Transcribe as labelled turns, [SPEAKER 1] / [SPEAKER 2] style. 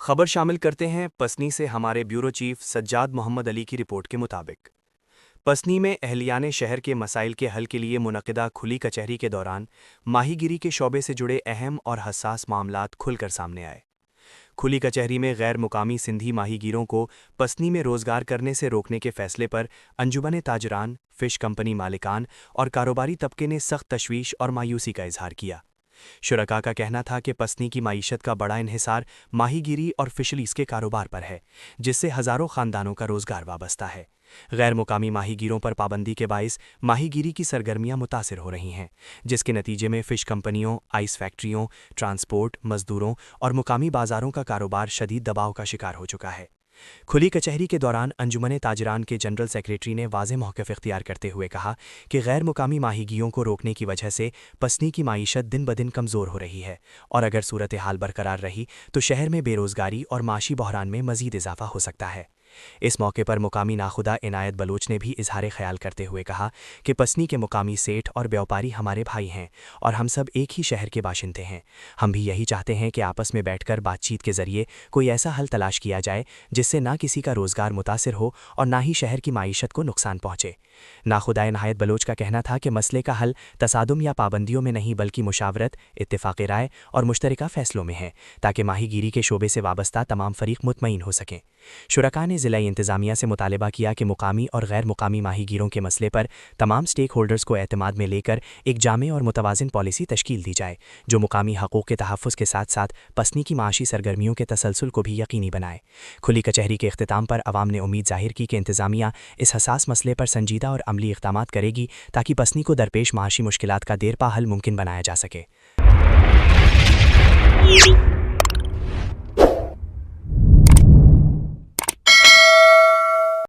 [SPEAKER 1] खबर शामिल करते हैं पसनी से। हमारे ब्यूरो चीफ सज्जाद मोहम्मद अली की रिपोर्ट के मुताबिक पसनी में अहलियाने शहर के मसाइल के हल के लिए मुनक़िदा खुली कचहरी के दौरान माहीगीरी के शोबे से जुड़े अहम और हसास मामलात खुलकर सामने आए। खुली कचहरी में गैर मुकामी सिंधी माहीगीरों को पसनी में रोजगार करने से रोकने के फैसले पर अंजुमन ताजरान, फिश कंपनी मालिकान और कारोबारी तबके ने सख्त तशवीश और मायूसी का इजहार किया। शुरका का कहना था कि पसनी की माईशत का बड़ा इन्हिसार माहीगीरी और फिशरीज के कारोबार पर है, जिससे हज़ारों ख़ानदानों का रोज़गार वाबस्ता है। गैर मुकामी माहीगीरों पर पाबंदी के बाइस माहीगीरी की सरगर्मियां मुतासिर हो रही हैं, जिसके नतीजे में फ़िश कंपनियों, आइस फैक्ट्रियों, ट्रांसपोर्ट, मजदूरों और मुकामी बाजारों का कारोबार शदीद दबाव का शिकार हो चुका है। खुली कचहरी के दौरान अंजुमन ताजरान के जनरल सेक्रेटरी ने वाज़ेह मौक़िफ़ इख्तियार करते हुए कहा कि गैर मुकामी माहीगियों को रोकने की वजह से पसनी की माईशत दिन ब दिन कमज़ोर हो रही है और अगर सूरत हाल बरकरार रही तो शहर में बेरोज़गारी और माशी बहरान में मज़ीद इजाफा हो सकता है। इस मौके पर मुकामी नाखुदा इनायत बलोच ने भी इजहार ख्याल करते हुए कहा कि पसनी के मुकामी सेठ और व्यापारी हमारे भाई हैं और हम सब एक ही शहर के बाशिंदे हैं। हम भी यही चाहते हैं कि आपस में बैठकर बातचीत के जरिए कोई ऐसा हल तलाश किया जाए जिससे ना किसी का रोज़गार मुतासिर हो और ना ही शहर की माईशत को नुकसान पहुँचे। नाखुदा इनायत बलोच का कहना था कि मसले का हल तसादुम या पाबंदियों में नहीं बल्कि मुशावरत, इत्तेफाक राय और मुश्तरका फ़ैसलों में है, ताकि माहीगीरी के शोबे से वाबस्ता तमाम फ़रीक मुतमईन हो सकें। शुरका ने ज़िला इंतज़ामिया से मुतालबा किया कि मुकामी और गैर मुकामी माहीगीरों के मसले पर तमाम स्टेक होल्डर्स को एतमाद में लेकर एक जामे और मुतवाज़िन पॉलिसी तश्कील दी जाए, जो मुकामी हक़ूक़ के तहफ़्फ़ुज़ के साथ साथ पसनी की माशी सरगर्मियों के तसलसल को भी यकीनी बनाए। खुली कचहरी के इख्तिताम पर अवाम ने उम्मीद ज़ाहिर की कि इंतज़ामिया इस हसास मसले पर संजीदा और अमली इक़दामात करेगी ताकि पसनी को दरपेश माशी मुश्किलात का देरपा हल मुमकिन बनाया जा सके।